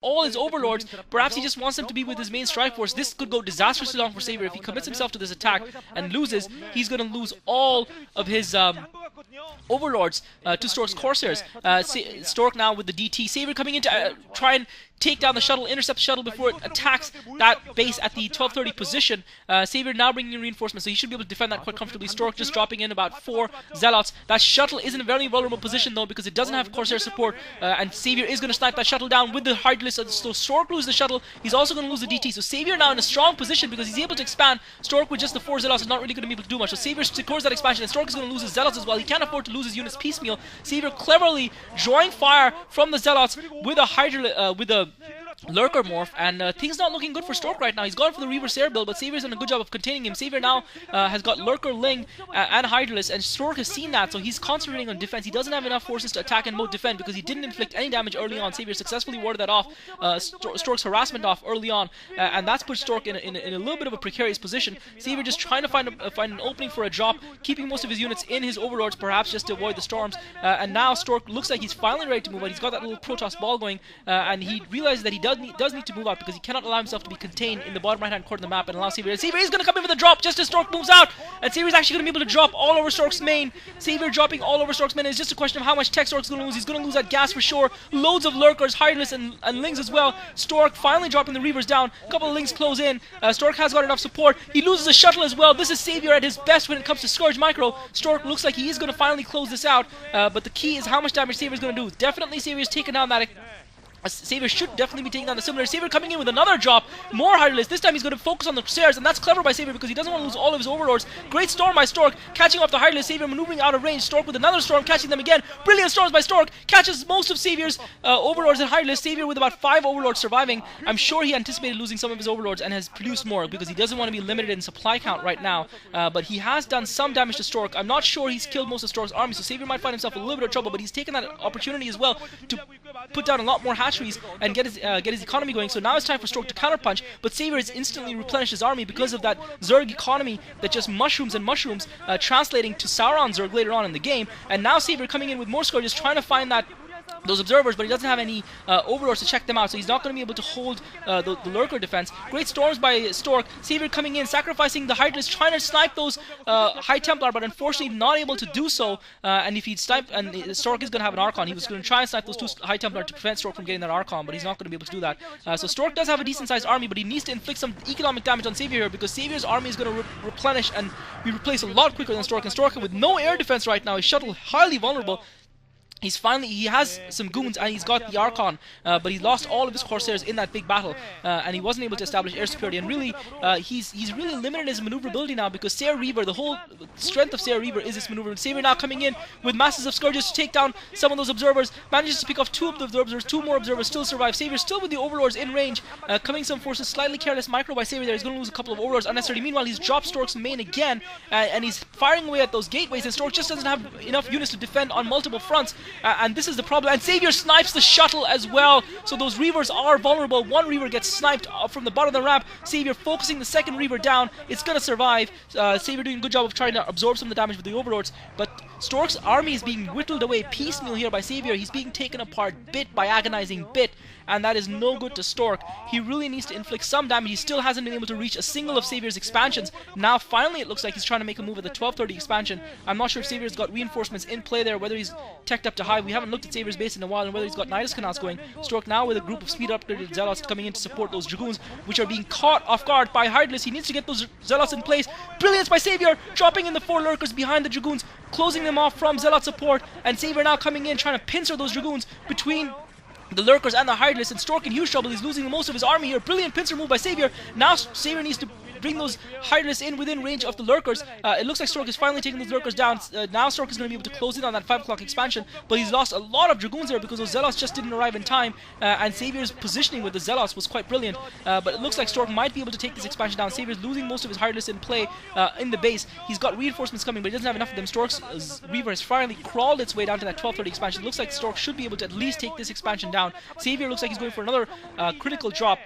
all his overlords. Perhaps he just wants them to be with his main strike force. This could go disastrously long for Savior. If he commits himself to this attack and loses, he's going to lose all of his overlords to Stork's Corsairs. Stork now with the DT. Savior coming in to try and take down the shuttle, intercept the shuttle before it attacks that base at the 1230 position. Savior now bringing in reinforcements, so he should be able to defend that quite comfortably. Stork just dropping in about 4 Zealots. That shuttle is in a very vulnerable position though, because it doesn't have Corsair support, and Savior is going to snipe that shuttle down with the Heartless. So Stork loses the shuttle, he's also going to lose the DT. So Savior now in a strong position because he's able to expand. Stork with just the 4 Zealots is not really going to be able to do much. So Savior secures that expansion, and Stork is going to lose his Zealots as well. He can't afford to lose his units piecemeal. Savior cleverly drawing fire from the Zealots with a Lurker morph, and things not looking good for Stork right now. He's gone for the Reverse Air build, but Savior's done a good job of containing him. Savior now has got Lurker, Ling, and Hydralisk, and Stork has seen that, so he's concentrating on defense. He doesn't have enough forces to attack and both defend because he didn't inflict any damage early on. Savior successfully warded that off, Stork's harassment off early on, and that's put Stork in a little bit of a precarious position. Savior just trying to find an opening for a drop, keeping most of his units in his overlords, perhaps just to avoid the storms. And now Stork looks like he's finally ready to move out. He's got that little Protoss ball going, and he realizes that he does need to move out because he cannot allow himself to be contained in the bottom right hand corner of the map and allow Savior. Savior is going to come in with a drop just as Stork moves out, and Savior is actually going to be able to drop all over Stork's main. Savior dropping all over Stork's main. It's just a question of how much tech Stork's going to lose. He's going to lose that gas for sure. Loads of Lurkers, Hydralisk, and Lings as well. Stork finally dropping the Reavers down. A couple of Lings close in. Stork has got enough support. He loses a shuttle as well. This is Savior at his best when it comes to Scourge Micro. Stork looks like he is going to finally close this out, but the key is how much damage Savior is going to do. Definitely Savior is taking down that. Savior should definitely be taking down the similar. Savior coming in with another drop, more Hydralisk. This time he's going to focus on the Corsairs, and that's clever by Savior because he doesn't want to lose all of his overlords. Great storm by Stork, catching off the Hydralisk. Savior maneuvering out of range. Stork with another storm, catching them again. Brilliant storms by Stork, catches most of Savior's overlords and Hydralisk. Savior with about 5 overlords surviving. I'm sure he anticipated losing some of his overlords and has produced more because he doesn't want to be limited in supply count right now. But he has done some damage to Stork. I'm not sure he's killed most of Stork's army, so Savior might find himself in a little bit of trouble, but he's taken that opportunity as well to put down a lot more hatcheries and get his economy going. So now it's time for Stork to counterpunch, but Savior has instantly replenished his army because of that Zerg economy that just mushrooms and mushrooms, translating to Sauron Zerg later on in the game. And now Savior coming in with more Scourges, trying to find those observers, but he doesn't have any overlords to check them out, so he's not going to be able to hold the Lurker defense. Great storms by Stork. Savior coming in, sacrificing the Hydralisk, trying to snipe those High Templar, but unfortunately not able to do so. And if he'd snipe, and Stork is going to have an Archon, he was going to try and snipe those 2 High Templar to prevent Stork from getting that Archon, but he's not going to be able to do that. So Stork does have a decent sized army, but he needs to inflict some economic damage on Savior here because Savior's army is going to replenish and be replaced a lot quicker than Stork. And Stork with no air defense right now, his shuttle highly vulnerable. He has some goons and he's got the Archon, but he lost all of his Corsairs in that big battle, and he wasn't able to establish air superiority. And really, he's really limited his maneuverability now because Sayer Reaver, the whole strength of Sayer Reaver is this maneuver. Savior now coming in with masses of Scourges to take down some of those observers, manages to pick off 2 of the observers, 2 more observers still survive. Savior still with the overlords in range, coming some forces, slightly careless micro by Savior there. He's going to lose a couple of overlords unnecessarily. Meanwhile, he's dropped Stork's main again, and he's firing away at those gateways, and Stork just doesn't have enough units to defend on multiple fronts, and this is the problem. And Savior snipes the shuttle as well, so those Reavers are vulnerable. 1 Reaver gets sniped from the bottom of the ramp. Savior focusing the 2nd Reaver down. It's gonna survive. Savior doing a good job of trying to absorb some of the damage with the overlords, but Stork's army is being whittled away piecemeal here by Savior. He's being taken apart bit by agonizing bit, and that is no good to Stork. He really needs to inflict some damage. He still hasn't been able to reach a single of Savior's expansions. Now finally it looks like he's trying to make a move at the 1230 expansion. I'm not sure if Savior's got reinforcements in play there, whether he's teched up to high. We haven't looked at Savior's base in a while, and whether he's got Nidus Canals going. Stork now with a group of speed upgraded Zealots coming in to support those Dragoons, which are being caught off guard by Hydralisk. He needs to get those Zealots in place. Brilliance by Savior, dropping in the 4 Lurkers behind the Dragoons, closing them off from Zealot support, and Savior now coming in trying to pincer those Dragoons between the Lurkers and the Hydralisk, and Stork in huge trouble. He's losing most of his army here. Brilliant pincer move by Savior. Now Savior needs to bring those Hydralisk in within range of the Lurkers. It looks like Stork is finally taking those Lurkers down. Now Stork is going to be able to close in on that 5 o'clock expansion, but he's lost a lot of Dragoons there because those Zealots just didn't arrive in time, and Savior's positioning with the Zealots was quite brilliant, but it looks like Stork might be able to take this expansion down. Savior's losing most of his Hydralisk in play in the base. He's got reinforcements coming, but he doesn't have enough of them. Stork's Reaver has finally crawled its way down to that 1230 expansion. It looks like Stork should be able to at least take this expansion down. Savior looks like he's going for another critical drop.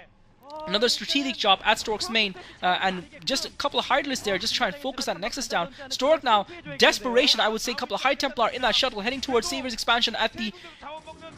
Another strategic job at Stork's main, and just a couple of Hydralisks there, just try and focus that Nexus down. Stork now, desperation, I would say, a couple of High Templar in that shuttle, heading towards Savior's expansion at the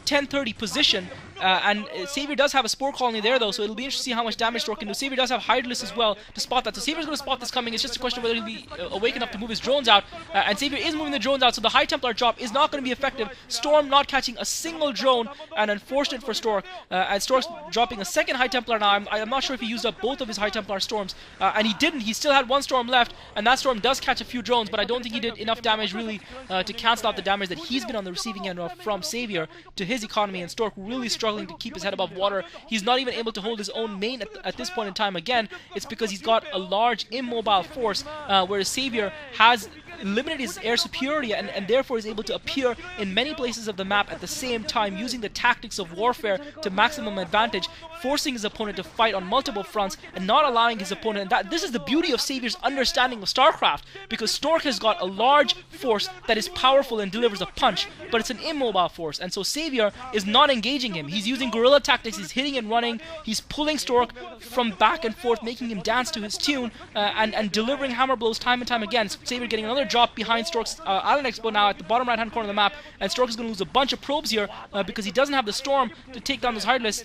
1030 position. And Savior does have a Spore Colony there though, so it'll be interesting to see how much damage Stork can do. Savior does have Hydralisk as well to spot that, so Savior's going to spot this coming. It's just a question of whether he'll be awake enough to move his drones out, and Savior is moving the drones out, so the High Templar drop is not going to be effective. Storm not catching a single drone, and unfortunate for Stork, and Stork's dropping a second High Templar now. I'm not sure if he used up both of his High Templar storms, and he didn't. He still had one storm left, and that storm does catch a few drones, but I don't think he did enough damage really to cancel out the damage that he's been on the receiving end of from Savior to his economy, and Stork really struggling to keep his head above water. He's not even able to hold his own main at this point in time. Again, it's because he's got a large immobile force, whereas Savior has limited his air superiority and therefore is able to appear in many places of the map at the same time, using the tactics of warfare to maximum advantage, forcing his opponent to fight on multiple fronts and not allowing his opponent. And this is the beauty of Savior's understanding of StarCraft, because Stork has got a large force that is powerful and delivers a punch, but it's an immobile force, and so Savior is not engaging him. He's using guerrilla tactics, he's hitting and running, he's pulling Stork from back and forth, making him dance to his tune, and delivering hammer blows time and time again. Savior getting another drop behind Stork's Island Expo now at the bottom right hand corner of the map, and Stork is going to lose a bunch of probes here because he doesn't have the storm to take down those Hydralisks.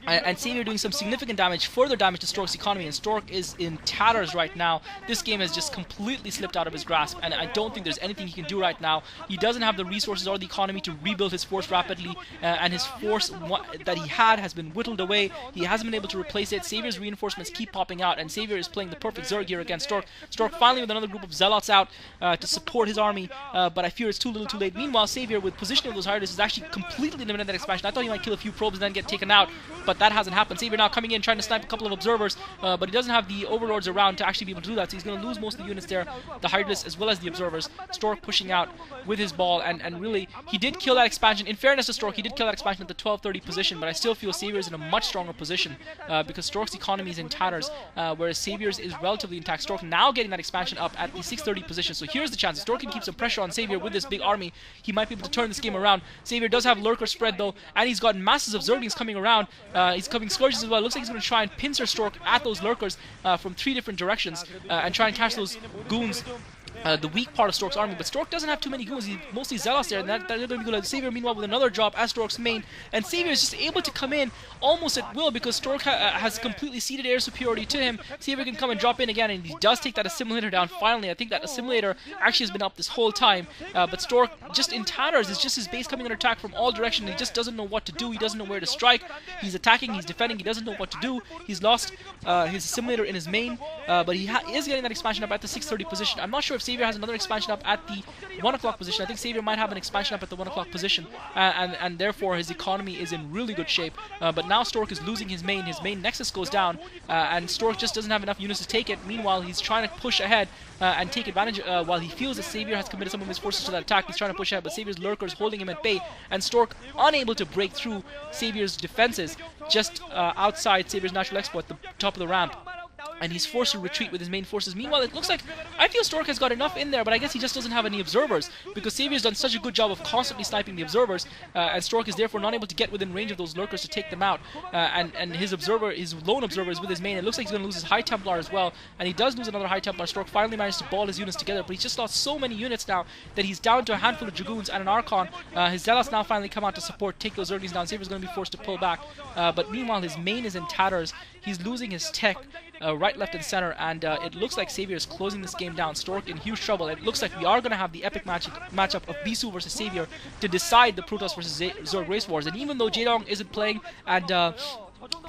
And Savior doing some significant damage, further damage to Stork's economy, and Stork is in tatters right now. This game has just completely slipped out of his grasp, and I don't think there's anything he can do right now. He doesn't have the resources or the economy to rebuild his force rapidly, and his force that he had has been whittled away. He hasn't been able to replace it. Savior's reinforcements keep popping out, and Savior is playing the perfect Zerg here against Stork. Stork finally with another group of Zealots out to support his army, but I fear it's too little too late. Meanwhile, Savior, with positioning of those Hydralisks, is actually completely limited that expansion. I thought he might kill a few probes and then get taken out, but that hasn't happened. Savior now coming in, trying to snipe a couple of observers, but he doesn't have the overlords around to actually be able to do that, so he's going to lose most of the units there, the Hydralisks as well as the observers. Stork pushing out with his ball, and really, he did kill that expansion. In fairness to Stork, he did kill that expansion at the 1230 position, but I still feel Savior is in a much stronger position, because Stork's economy is in tatters, whereas Savior's is relatively intact. Stork now getting that expansion up at the 630 position, so here's the chance. If Stork can keep some pressure on Savior with this big army, he might be able to turn this game around. Savior does have Lurker spread though, and he's got masses of Zerglings coming around. He's coming Scourges as well. It looks like he's going to try and pincer Stork at those Lurkers from 3 different directions and try and catch those goons. The weak part of Stork's army, but Stork doesn't have too many goons. He's mostly Zealots there, and they're going to be good. Savior, meanwhile, with another drop as Stork's main, and Savior is just able to come in almost at will because Stork has completely ceded air superiority to him. Savior can come and drop in again, and he does take that assimilator down finally. I think that assimilator actually has been up this whole time, but Stork just in tatters. It's just his base coming under attack from all directions. He just doesn't know what to do. He doesn't know where to strike. He's attacking, he's defending, he doesn't know what to do. He's lost his assimilator in his main, but he is getting that expansion up at the 630 position. I'm not sure if Savior has another expansion up at the 1 o'clock position. I think Savior might have an expansion up at the 1 o'clock position, and therefore his economy is in really good shape. But now Stork is losing his main. His main Nexus goes down, and Stork just doesn't have enough units to take it. Meanwhile, he's trying to push ahead and take advantage while he feels that Savior has committed some of his forces to that attack. He's trying to push ahead, but Savior's Lurkers holding him at bay, and Stork unable to break through Savior's defenses just outside Savior's natural expo at the top of the ramp. And he's forced to retreat with his main forces. Meanwhile, it looks like, I feel Stork has got enough in there, but I guess he just doesn't have any observers, because Savior's done such a good job of constantly sniping the observers, and Stork is therefore not able to get within range of those Lurkers to take them out, and his lone observer is with his main. It looks like he's going to lose his High Templar as well, and he does lose another High Templar. Stork finally managed to ball his units together, but he's just lost so many units now that he's down to a handful of Dragoons and an Archon. His Zealots now finally come out to support, take those Zerglings down. Savior's going to be forced to pull back, but meanwhile his main is in tatters. He's losing his tech right, left, and center, and it looks like Savior is closing this game down. Stork in huge trouble. It looks like we are going to have the epic matchup of Bisu versus Savior to decide the Protoss versus Zerg race wars. And even though Jaedong isn't playing, and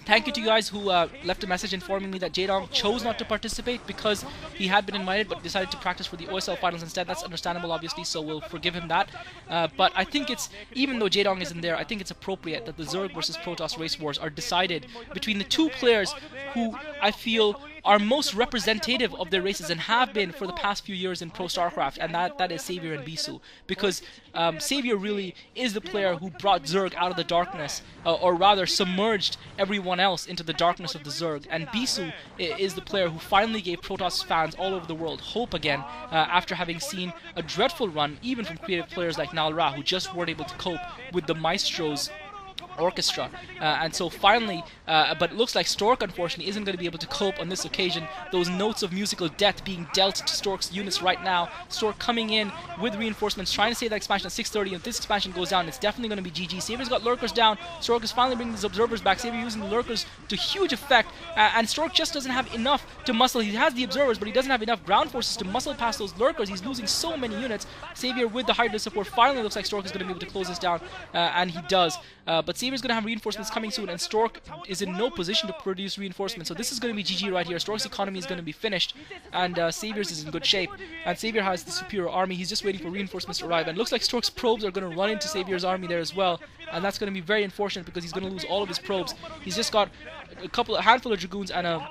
thank you to you guys who left a message informing me that Jaedong chose not to participate because he had been invited but decided to practice for the OSL finals instead. That's understandable, obviously, so we'll forgive him that. But I think it's, even though Jaedong isn't there, I think it's appropriate that the Zerg versus Protoss race wars are decided between the two players who I feel are most representative of their races and have been for the past few years in Pro StarCraft, and that is Savior and Bisu. Because Savior really is the player who brought Zerg out of the darkness, or rather submerged everyone else into the darkness of the Zerg, and Bisu is the player who finally gave Protoss fans all over the world hope again, after having seen a dreadful run even from creative players like Nalra, who just weren't able to cope with the Maestro's orchestra, and so finally, but it looks like Stork unfortunately isn't going to be able to cope on this occasion. Those notes of musical death being dealt to Stork's units right now. Stork coming in with reinforcements, trying to save that expansion at 630. If this expansion goes down, it's definitely going to be GG. Savior's got lurkers down. Stork is finally bringing his observers back. Savior using the lurkers to huge effect, and Stork just doesn't have enough to muscle. He has the observers, but he doesn't have enough ground forces to muscle past those lurkers. He's losing so many units. Savior with the hydra support finally looks like Stork is going to be able to close this down, and he does. But Savior's going to have reinforcements coming soon, and Stork is in no position to produce reinforcements. So this is going to be GG right here. Stork's economy is going to be finished, and Savior's is in good shape. And Savior has the superior army. He's just waiting for reinforcements to arrive. And it looks like Stork's probes are going to run into Savior's army there as well. And that's going to be very unfortunate because he's going to lose all of his probes. He's just got a handful of dragoons and a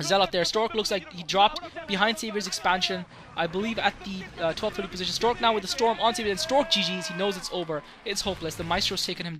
zealot there. Stork looks like he dropped behind Savior's expansion, I believe at the 1230 position. Stork now with the storm on Savior, and Stork GG's. He knows it's over. It's hopeless. The Maestro's taken him down.